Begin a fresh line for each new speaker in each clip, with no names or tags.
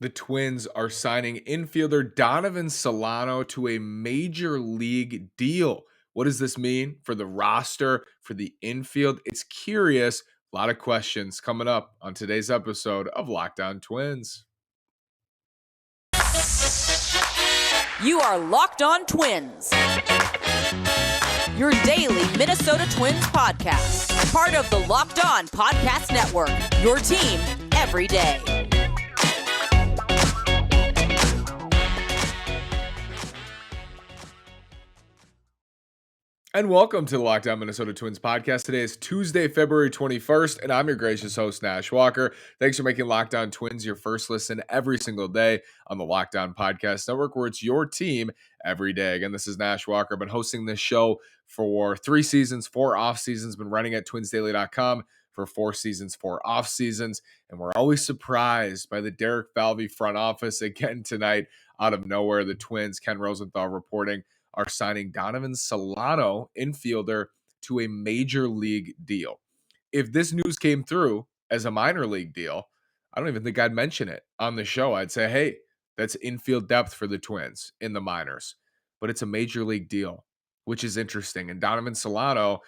The Twins are signing infielder Donovan Solano to a major league deal. What does this mean for the roster, for the infield? It's curious. A lot of questions coming up on today's episode of Locked On Twins.
You are Locked On Twins, your daily Minnesota Twins podcast, part of the Locked On Podcast Network, your team every day.
And welcome to the Locked On Minnesota Twins podcast. Today is Tuesday, February 21st, and I'm your gracious host, Nash Walker. Thanks for making Locked On Twins your first listen every single day on the Locked On Podcast Network, where it's your team every day. Again, this is Nash Walker. I've been hosting this show for 3 seasons, 4 off seasons, been writing at twinsdaily.com for 4 seasons, 4 off seasons, and we're always surprised by the Derek Falvey front office again tonight out of nowhere. The Twins, Ken Rosenthal reporting, are signing Donovan Solano, infielder, to a major league deal. If this news came through as a minor league deal, I don't even think I'd mention it on the show. I'd say, hey, that's infield depth for the Twins in the minors. But it's a major league deal, which is interesting. And Donovan Solano,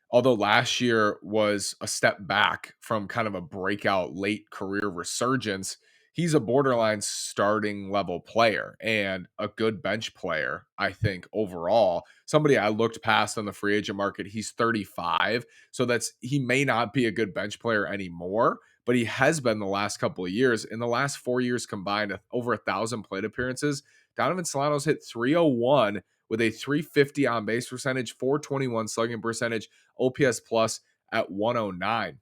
although last year was a step back from kind of a breakout late career resurgence, he's a borderline starting level player and a good bench player, I think, overall. Somebody I looked past on the free agent market, he's 35. So he may not be a good bench player anymore, but he has been the last couple of years. In the last 4 years combined, over 1,000 plate appearances, Donovan Solano's hit 301 with a 350 on base percentage, 421 slugging percentage, OPS plus at 109.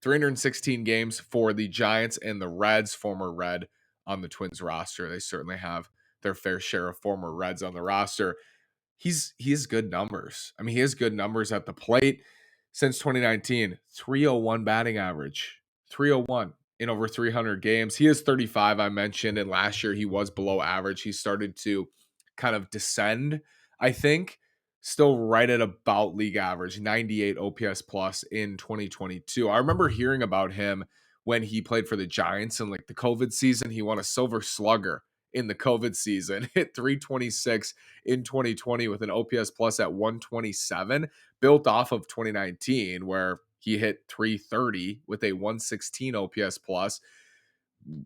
316 games for the Giants and the Reds, former Red on the Twins roster. They certainly have their fair share of former Reds on the roster. He has good numbers. I mean, he has good numbers at the plate. Since 2019, 301 batting average, 301 in over 300 games. He is 35, I mentioned, and last year he was below average. He started to kind of descend, I think. Still right at about league average, 98 OPS plus in 2022. I remember hearing about him when he played for the Giants in like the COVID season. He won a Silver Slugger in the COVID season, hit 326 in 2020 with an OPS plus at 127, built off of 2019 where he hit 330 with a 116 OPS plus.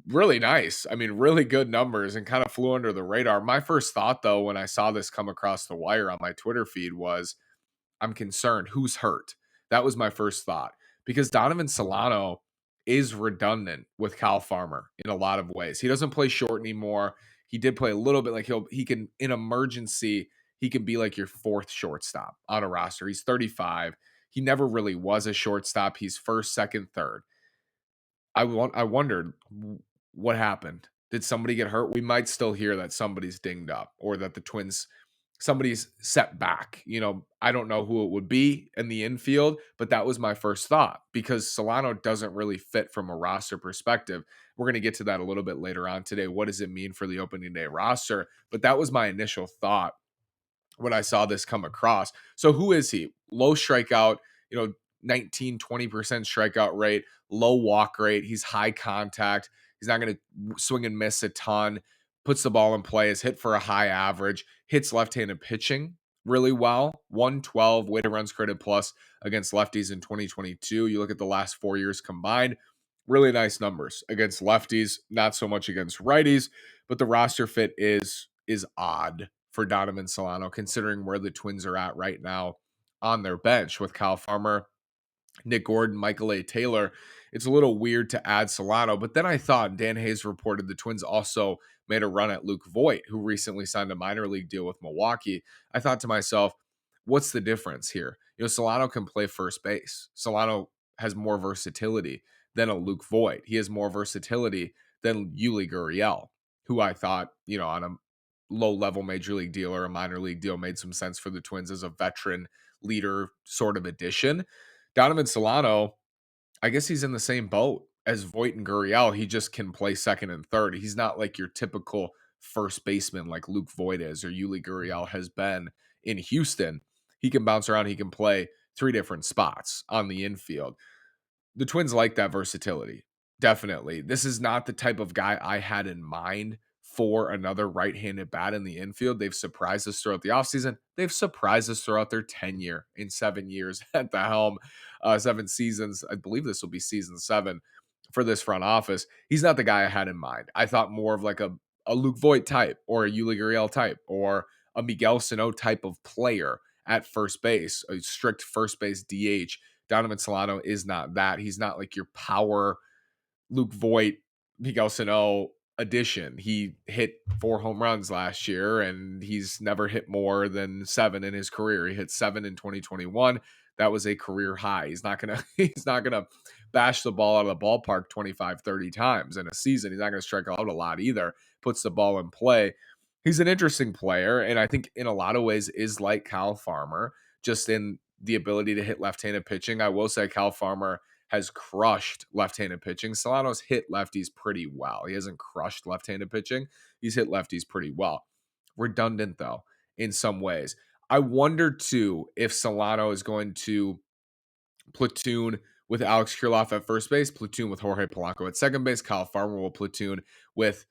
Really nice. I mean, really good numbers and kind of flew under the radar. My first thought, though, when I saw this come across the wire on my Twitter feed was, I'm concerned. Who's hurt? That was my first thought because Donovan Solano is redundant with Kyle Farmer in a lot of ways. He doesn't play short anymore. He did play a little bit like he can, in emergency, he can be like your 4th shortstop on a roster. He's 35. He never really was a shortstop. He's 1st, 2nd, 3rd. I wondered what happened. Did somebody get hurt? We might still hear that somebody's dinged up or that the Twins, somebody's set back. I don't know who it would be in the infield, but that was my first thought because Solano doesn't really fit from a roster perspective. We're going to get to that a little bit later on today. What does it mean for the opening day roster? But that was my initial thought when I saw this come across. So who is he? Low strikeout, 19, 20% strikeout rate, low walk rate. He's high contact. He's not going to swing and miss a ton, puts the ball in play, is hit for a high average, hits left-handed pitching really well. 112 weighted runs created plus against lefties in 2022. You look at the last 4 years combined, really nice numbers against lefties, not so much against righties, but the roster fit is odd for Donovan Solano, considering where the Twins are at right now on their bench with Kyle Farmer, Nick Gordon, Michael A. Taylor. It's a little weird to add Solano, but then I thought Dan Hayes reported the Twins also made a run at Luke Voit, who recently signed a minor league deal with Milwaukee. I thought to myself, what's the difference here? Solano can play first base. Solano has more versatility than a Luke Voit. He has more versatility than Yuli Gurriel, who I thought, on a low-level major league deal or a minor league deal made some sense for the Twins as a veteran leader sort of addition. Donovan Solano, I guess he's in the same boat as Voit and Gurriel. He just can play 2nd and 3rd. He's not like your typical first baseman like Luke Voit is or Yuli Gurriel has been in Houston. He can bounce around. He can play 3 different spots on the infield. The Twins like that versatility. Definitely. This is not the type of guy I had in mind for another right-handed bat in the infield. They've surprised us throughout the offseason. They've surprised us throughout their tenure in 7 years at the helm, 7 seasons. I believe this will be season 7 for this front office. He's not the guy I had in mind. I thought more of like a Luke Voit type or a Yuli Gurriel type or a Miguel Sano type of player at first base, a strict first base DH. Donovan Solano is not that. He's not like your power Luke Voit, Miguel Sano addition. He hit 4 home runs last year, and he's never hit more than 7 in his career. He hit 7 in 2021. That was a career high. He's not gonna he's not gonna bash the ball out of the ballpark 25, 30 times in a season. He's not gonna strike out a lot either. Puts the ball in play. He's an interesting player, and I think in a lot of ways is like Kyle Farmer, just in the ability to hit left-handed pitching. I will say Kyle Farmer has crushed left-handed pitching. Solano's hit lefties pretty well. He hasn't crushed left-handed pitching. He's hit lefties pretty well. Redundant though in some ways. I wonder too if Solano is going to platoon with Alex Kirilloff at first base, platoon with Jorge Polanco at second base. Kyle Farmer will platoon with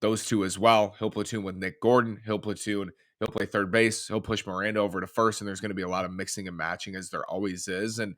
those two as well. He'll platoon with Nick Gordon. He'll play third base. He'll push Miranda over to first, and there's going to be a lot of mixing and matching as there always is. And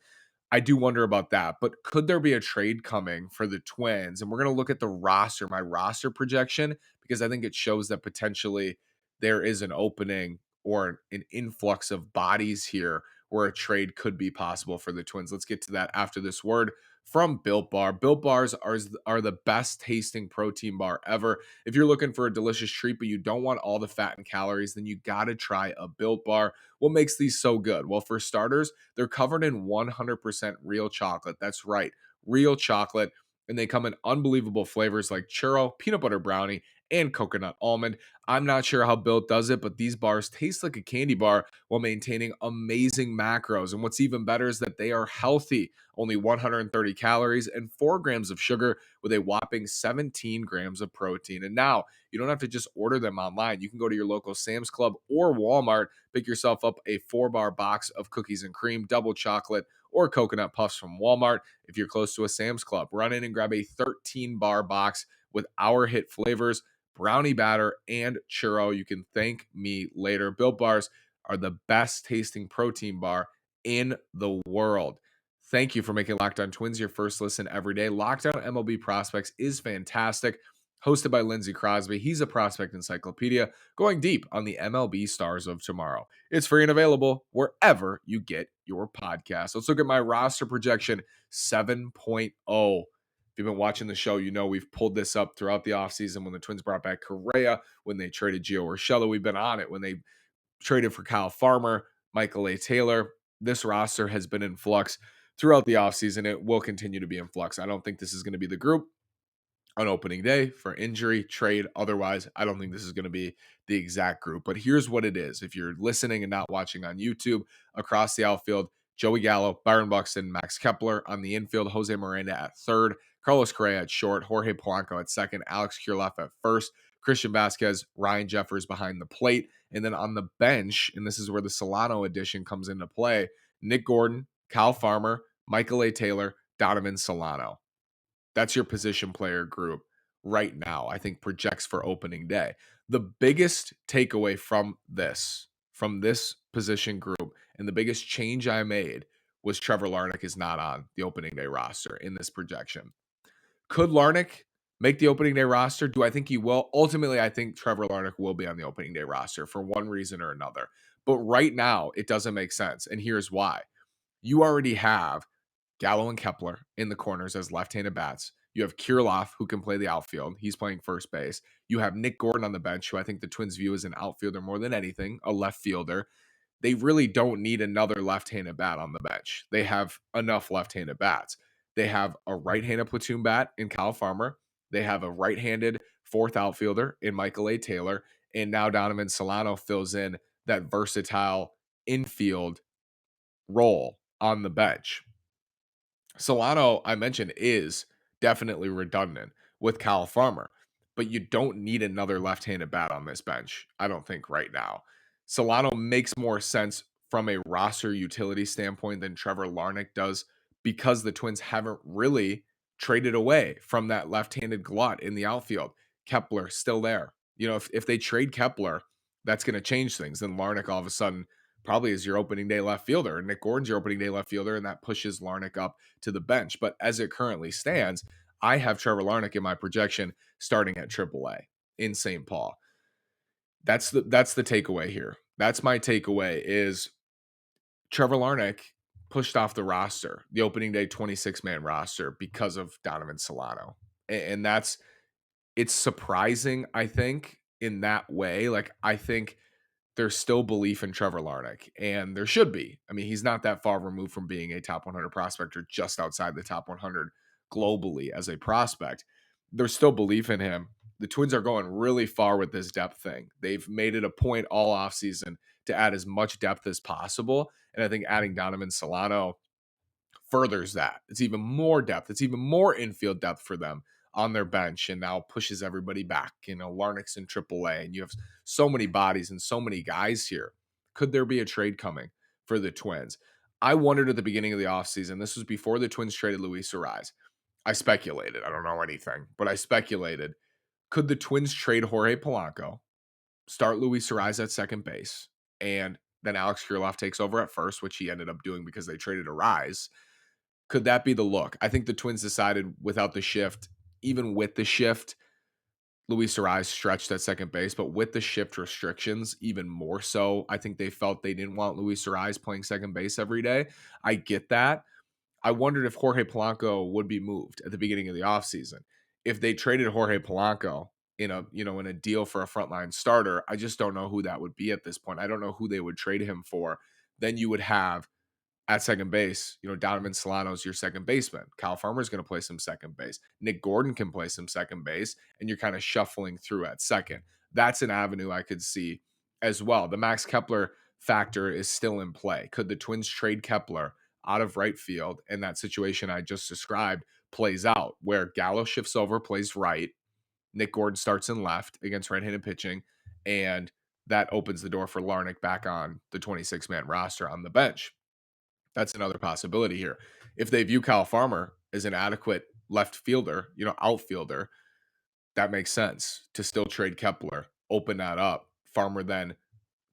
I do wonder about that. But could there be a trade coming for the Twins? And we're going to look at the roster, my roster projection, because I think it shows that potentially there is an opening or an influx of bodies here where a trade could be possible for the Twins. Let's get to that after this word from Built Bar. Built Bars are the best tasting protein bar ever. If you're looking for a delicious treat, but you don't want all the fat and calories, then you got to try a Built Bar. What makes these so good? Well, for starters, they're covered in 100% real chocolate. That's right, real chocolate. And they come in unbelievable flavors like churro, peanut butter brownie, and coconut almond. I'm not sure how Built does it, but these bars taste like a candy bar while maintaining amazing macros. And what's even better is that they are healthy, only 130 calories and 4 grams of sugar with a whopping 17 grams of protein. And now you don't have to just order them online. You can go to your local Sam's Club or Walmart, pick yourself up a 4-bar box of cookies and cream, double chocolate, or coconut puffs from Walmart. If you're close to a Sam's Club, run in and grab a 13-bar box with our hit flavors, brownie batter, and churro. You can thank me later. Built Bars are the best tasting protein bar in the world. Thank you for making Locked On Twins your first listen every day. Locked On MLB Prospects is fantastic. Hosted by Lindsey Crosby. He's a prospect encyclopedia going deep on the MLB stars of tomorrow. It's free and available wherever you get your podcast. Let's look at my roster projection 7.0. If you've been watching the show, you know we've pulled this up throughout the offseason when the Twins brought back Correa, when they traded Gio Urshela. We've been on it when they traded for Kyle Farmer, Michael A. Taylor. This roster has been in flux throughout the offseason. It will continue to be in flux. I don't think this is going to be the group on opening day for injury, trade. Otherwise, I don't think this is going to be the exact group. But here's what it is. If you're listening and not watching on YouTube, across the outfield, Joey Gallo, Byron Buxton, Max Kepler on the infield, Jose Miranda at third, Carlos Correa at short, Jorge Polanco at second, Alex Kirilloff at first, Christian Vasquez, Ryan Jeffers behind the plate. And then on the bench, and this is where the Solano addition comes into play, Nick Gordon, Kyle Farmer, Michael A. Taylor, Donovan Solano. That's your position player group right now, I think projects for opening day. The biggest takeaway from this position group and the biggest change I made was Trevor Larnach is not on the opening day roster in this projection. Could Larnach make the opening day roster? Do I think he will? Ultimately, I think Trevor Larnach will be on the opening day roster for one reason or another. But right now, it doesn't make sense. And here's why. You already have Gallo and Kepler in the corners as left-handed bats. You have Kirilloff, who can play the outfield. He's playing first base. You have Nick Gordon on the bench, who I think the Twins view as an outfielder more than anything, a left fielder. They really don't need another left-handed bat on the bench. They have enough left-handed bats. They have a right-handed platoon bat in Kyle Farmer. They have a right-handed fourth outfielder in Michael A. Taylor. And now Donovan Solano fills in that versatile infield role on the bench. Solano, I mentioned, is definitely redundant with Kyle Farmer, but you don't need another left-handed bat on this bench, I don't think, right now. Solano makes more sense from a roster utility standpoint than Trevor Larnach does because the Twins haven't really traded away from that left-handed glut in the outfield. Kepler still there. If they trade Kepler, that's going to change things. Then Larnach all of a sudden probably is your opening day left fielder, and Nick Gordon's your opening day left fielder, and that pushes Larnach up to the bench. But as it currently stands, I have Trevor Larnach in my projection starting at AAA in St. Paul. That's the takeaway here. That's my takeaway is Trevor Larnach pushed off the roster, the opening day 26-man roster because of Donovan Solano. And it's surprising, I think, in that way. Like, I think there's still belief in Trevor Larnach, and there should be. I mean, he's not that far removed from being a top 100 prospect or just outside the top 100 globally as a prospect. There's still belief in him. The Twins are going really far with this depth thing. They've made it a point all offseason to add as much depth as possible. And I think adding Donovan Solano furthers that. It's even more depth. It's even more infield depth for them on their bench, and now pushes everybody back. Larnach's in AAA, and you have so many bodies and so many guys here. Could there be a trade coming for the Twins? I wondered at the beginning of the offseason, this was before the Twins traded Luis Ariz. I speculated. I don't know anything, but I speculated. Could the Twins trade Jorge Polanco, start Luis Ariz at second base, and then Alex Kirilloff takes over at first, which he ended up doing because they traded Ariz? Could that be the look? I think the Twins decided without the shift, even with the shift, Luis Ariz stretched at second base, but with the shift restrictions, even more so, I think they felt they didn't want Luis Ariz playing second base every day. I get that. I wondered if Jorge Polanco would be moved at the beginning of the offseason. If they traded Jorge Polanco in a deal for a frontline starter, I just don't know who that would be at this point. I don't know who they would trade him for. Then you would have at second base, Donovan Solano's your second baseman. Kyle Farmer's going to play some second base. Nick Gordon can play some second base, and you're kind of shuffling through at second. That's an avenue I could see as well. The Max Kepler factor is still in play. Could the Twins trade Kepler out of right field, and that situation I just described plays out, where Gallo shifts over, plays right, Nick Gordon starts in left against right-handed pitching, and that opens the door for Larnach back on the 26-man roster on the bench. That's another possibility here. If they view Kyle Farmer as an adequate left fielder, outfielder, that makes sense to still trade Kepler, open that up. Farmer then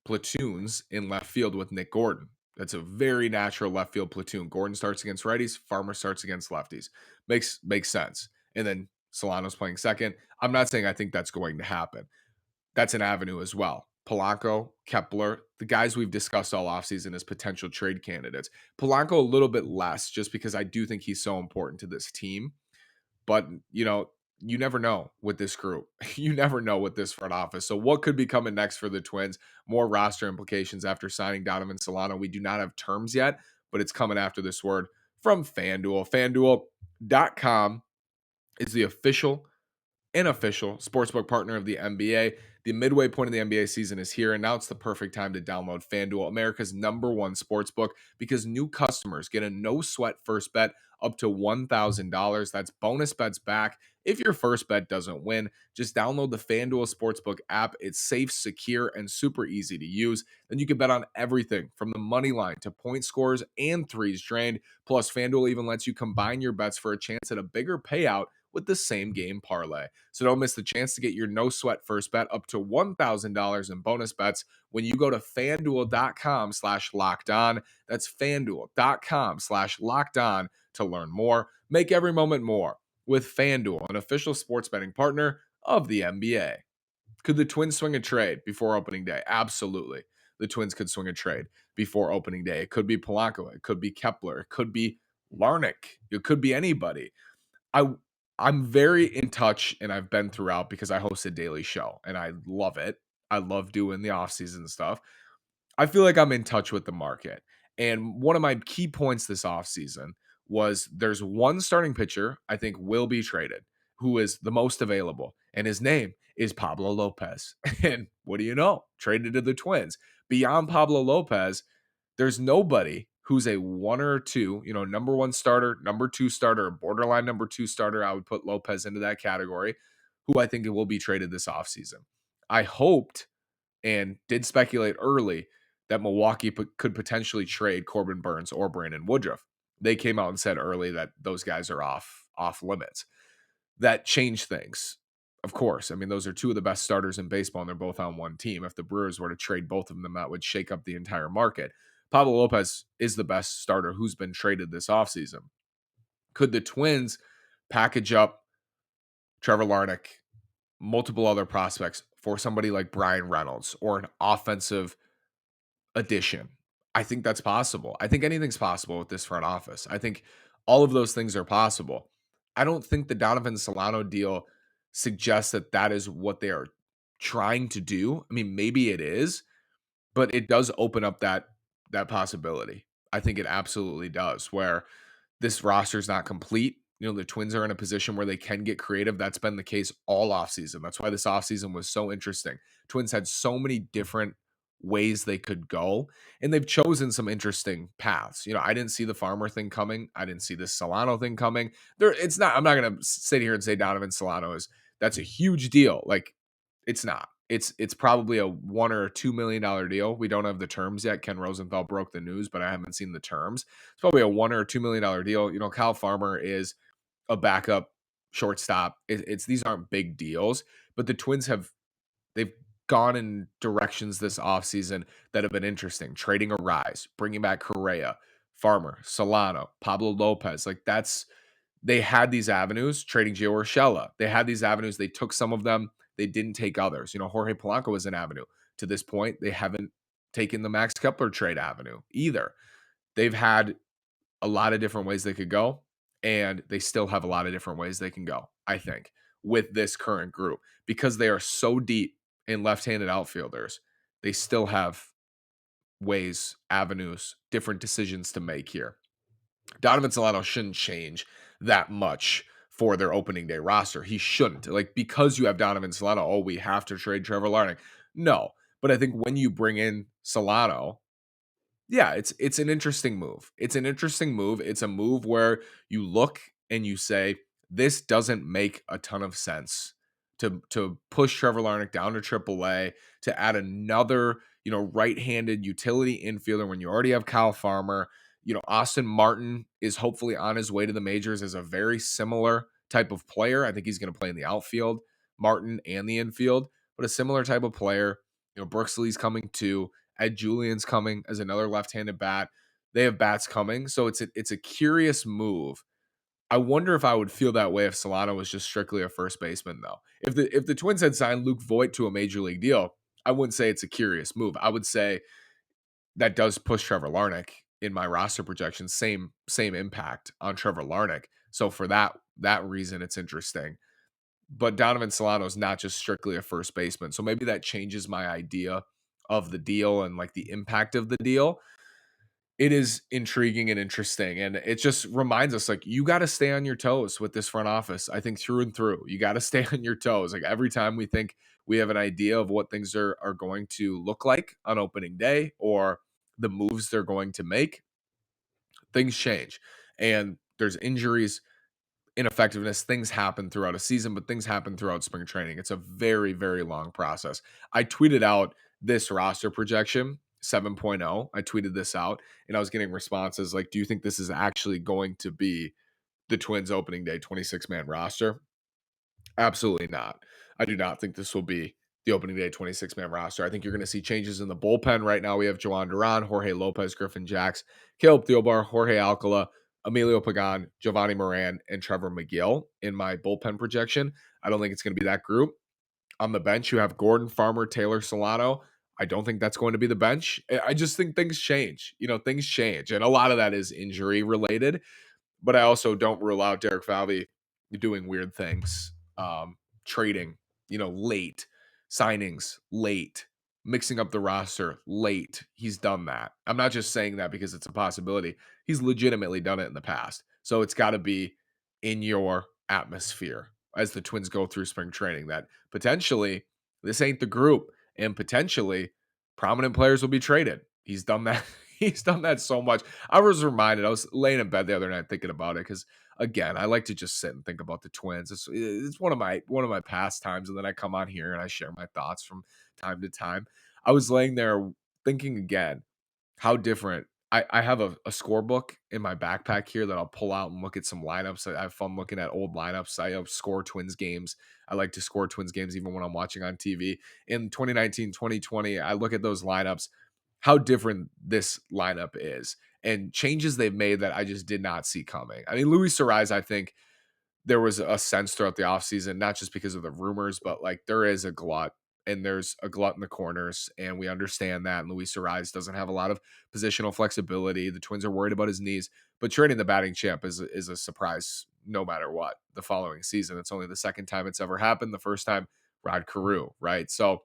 platoons in left field with Nick Gordon. That's a very natural left field platoon. Gordon starts against righties, Farmer starts against lefties. Makes sense. And then Solano's playing second. I'm not saying I think that's going to happen. That's an avenue as well. Polanco, Kepler, the guys we've discussed all offseason as potential trade candidates. Polanco a little bit less, just because I do think he's so important to this team. But, you never know with this group. You never know with this front office. So what could be coming next for the Twins? More roster implications after signing Donovan Solano. We do not have terms yet, but it's coming after this word from FanDuel. FanDuel.com is the official sportsbook partner of the NBA. The midway point of the NBA season is here, and now it's the perfect time to download FanDuel, America's #1 sportsbook, because new customers get a no-sweat first bet up to $1,000. That's bonus bets back if your first bet doesn't win. Just download the FanDuel Sportsbook app. It's safe, secure, and super easy to use. Then you can bet on everything from the money line to point scores and threes drained. Plus, FanDuel even lets you combine your bets for a chance at a bigger payout with the same game parlay. So don't miss the chance to get your no sweat first bet up to $1,000 in bonus bets when you go to FanDuel.com/lockedon. That's FanDuel.com/lockedon to learn more. Make every moment more with FanDuel, an official sports betting partner of the NBA. Could the Twins swing a trade before opening day? Absolutely. The Twins could swing a trade before opening day. It could be Polanco. It could be Kepler. It could be Larnach. It could be anybody. I'm very in touch, and I've been throughout because I host a daily show and I love it. I love doing the offseason stuff. I feel like I'm in touch with the market. And one of my key points this offseason was there's one starting pitcher I think will be traded who is the most available, and his name is Pablo Lopez. And what do you know? Traded to the Twins. Beyond Pablo Lopez, there's nobody who's a one or two, number one starter, number two starter, borderline number two starter. I would put Lopez into that category, who I think it will be traded this offseason. I hoped and did speculate early that Milwaukee could potentially trade Corbin Burns or Brandon Woodruff. They came out and said early that those guys are off off limits. That changed things. Of course. I mean, those are two of the best starters in baseball, and they're both on one team. If the Brewers were to trade both of them, that would shake up the entire market. Pablo Lopez is the best starter who's been traded this offseason. Could the Twins package up Trevor Larnach, multiple other prospects for somebody like Brian Reynolds or an offensive addition? I think that's possible. I think anything's possible with this front office. I think all of those things are possible. I don't think the Donovan Solano deal suggests that that is what they are trying to do. I mean, maybe it is, but it does open up that possibility. I think it absolutely does, where this roster is not complete. You know, the Twins are in a position where they can get creative. That's been the case all offseason. That's why this offseason was so interesting. Twins had so many different ways they could go, and they've chosen some interesting paths. You know, I didn't see the Farmer thing coming. I didn't see this Solano thing coming. I'm not going to sit here and say Donovan Solano that's a huge deal. Like, it's not. It's probably a $1 or $2 million deal. We don't have the terms yet. Ken Rosenthal broke the news, but I haven't seen the terms. It's probably a $1 or $2 million deal. You know, Kyle Farmer is a backup shortstop. These aren't big deals, but the Twins they've gone in directions this offseason that have been interesting. Trading a Rise, bringing back Correa, Farmer, Solano, Pablo Lopez. Like, they had these avenues. Trading Gio Urshela, they had these avenues. They took some of them. They didn't take others. You know, Jorge Polanco was an avenue. To this point, they haven't taken the Max Kepler trade avenue either. They've had a lot of different ways they could go, and they still have a lot of different ways they can go, I think, with this current group, because they are so deep in left-handed outfielders. They still have ways, avenues, different decisions to make here. Donovan Solano shouldn't change that much for their opening day roster. He shouldn't. Like, because you have Donovan Solano, oh, we have to trade Trevor Larnach. No. But I think when you bring in Solano, yeah, it's an interesting move. It's an interesting move. It's a move where you look and you say, this doesn't make a ton of sense to push Trevor Larnach down to AAA, to add another, you know, right-handed utility infielder when you already have Kyle Farmer. You know, Austin Martin is hopefully on his way to the majors as a very similar type of player. I think he's going to play in the outfield, Martin, and the infield, but a similar type of player. You know, Brooks Lee's coming too. Ed Julian's coming as another left-handed bat. They have bats coming, so it's a curious move. I wonder if I would feel that way if Solano was just strictly a first baseman, though. If the Twins had signed Luke Voit to a major league deal, I wouldn't say it's a curious move. I would say that does push Trevor Larnach in my roster projections. Same impact on Trevor Larnach. So for that reason, it's interesting. But Donovan Solano is not just strictly a first baseman. So maybe that changes my idea of the deal and like the impact of the deal. It is intriguing and interesting. And it just reminds us, like, you got to stay on your toes with this front office. I think through and through, you got to stay on your toes. Like, every time we think we have an idea of what things are going to look like on opening day or the moves they're going to make, things change. And there's injuries, ineffectiveness, things happen throughout a season, but things happen throughout spring training. It's a very, very long process. I tweeted out this roster projection 7.0. I tweeted this out and I was getting responses like, do you think this is actually going to be the Twins opening day 26-man roster? Absolutely not. I do not think this will be the opening day 26-man roster. I think you're going to see changes in the bullpen. Right now, we have Joan Duran, Jorge Lopez, Griffin Jax, Caleb Thielbar, Jorge Alcala, Emilio Pagan, Giovanni Moran, and Trevor McGill in my bullpen projection. I don't think it's going to be that group. On the bench, you have Gordon, Farmer, Taylor, Solano. I don't think that's going to be the bench. I just think things change. You know, things change. And a lot of that is injury related. But I also don't rule out Derek Falvey doing weird things, trading, you know, late, signings late, mixing up the roster late. He's done that. I'm not just saying that because it's a possibility. He's legitimately done it in the past. So it's got to be in your atmosphere as the Twins go through spring training that potentially this ain't the group and potentially prominent players will be traded. He's done that. He's done that so much. I was reminded, I was laying in bed the other night thinking about it because, again, I like to just sit and think about the Twins. It's one of my pastimes, and then I come on here and I share my thoughts from time to time. I was laying there thinking again how different I have a scorebook in my backpack here that I'll pull out and look at some lineups. I have fun looking at old lineups. I score Twins games. I like to score Twins games even when I'm watching on TV. In 2019, 2020, I look at those lineups, how different this lineup is, and changes they've made that I just did not see coming. I mean, Luis Suarez, I think there was a sense throughout the offseason, not just because of the rumors, but like there is a glut and there's a glut in the corners. And we understand that. And Luis Suarez doesn't have a lot of positional flexibility. The Twins are worried about his knees, but trading the batting champ is a surprise no matter what the following season. It's only the second time it's ever happened. The first time, Rod Carew, right? So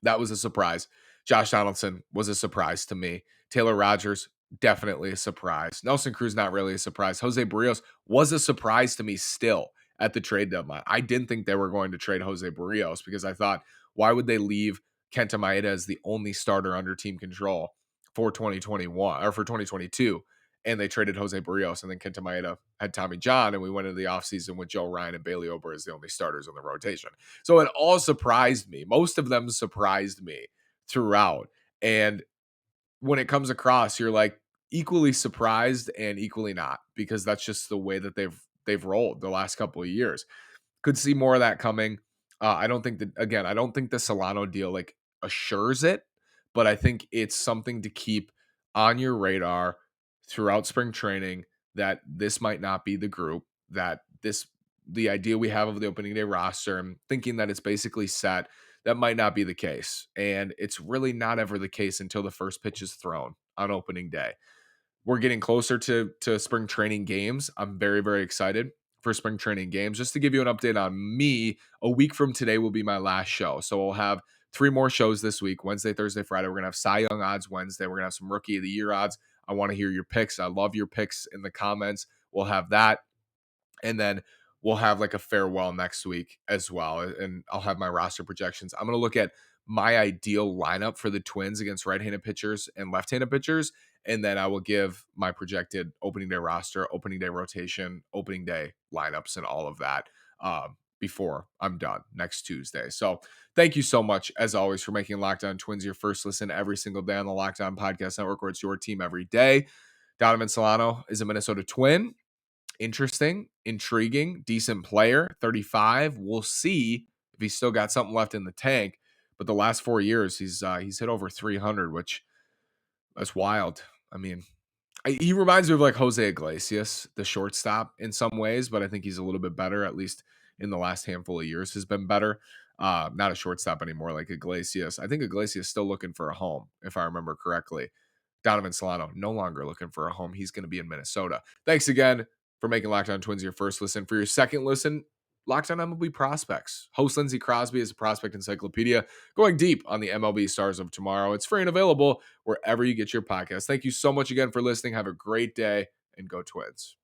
that was a surprise. Josh Donaldson was a surprise to me. Taylor Rogers, definitely a surprise. Nelson Cruz, not really a surprise. Jose Barrios was a surprise to me still at the trade deadline. I didn't think they were going to trade Jose Barrios because I thought, why would they leave Kenta Maeda as the only starter under team control for 2021 or for 2022? And they traded Jose Barrios, and then Kenta Maeda had Tommy John, and we went into the offseason with Joe Ryan and Bailey Ober as the only starters in the rotation. So it all surprised me. Most of them surprised me throughout. And when it comes across, you're like equally surprised and equally not, because that's just the way that they've rolled the last couple of years. Could see more of that coming. I don't think that, again, I don't think the Solano deal like assures it, but I think it's something to keep on your radar throughout spring training, that this might not be the group, that the idea we have of the opening day roster and thinking that it's basically set, that might not be the case. And it's really not ever the case until the first pitch is thrown on opening day. We're getting closer to spring training games. I'm very, very excited for spring training games. Just to give you an update on me, a week from today will be my last show. So we'll have 3 more shows this week: Wednesday, Thursday, Friday. We're going to have Cy Young odds Wednesday. We're going to have some Rookie of the Year odds. I want to hear your picks. I love your picks in the comments. We'll have that. And then we'll have like a farewell next week as well. And I'll have my roster projections. I'm going to look at my ideal lineup for the Twins against right-handed pitchers and left-handed pitchers. And then I will give my projected opening day roster, opening day rotation, opening day lineups, and all of that before I'm done next Tuesday. So thank you so much, as always, for making Locked On Twins your first listen every single day on the Locked On Podcast Network, where it's your team every day. Donovan Solano is a Minnesota Twin. Interesting, intriguing, decent player, 35. We'll see if he's still got something left in the tank. But the last 4 years, he's hit over 300, which that's wild. I mean, he reminds me of like Jose Iglesias, the shortstop, in some ways, but I think he's a little bit better, at least in the last handful of years has been better. Not a shortstop anymore like Iglesias. I think Iglesias is still looking for a home, if I remember correctly. Donovan Solano, no longer looking for a home. He's going to be in Minnesota. Thanks again for making Locked On Twins your first listen. For your second listen, Locked On MLB Prospects. Host Lindsey Crosby is a prospect encyclopedia going deep on the MLB stars of tomorrow. It's free and available wherever you get your podcast. Thank you so much again for listening. Have a great day, and go Twins.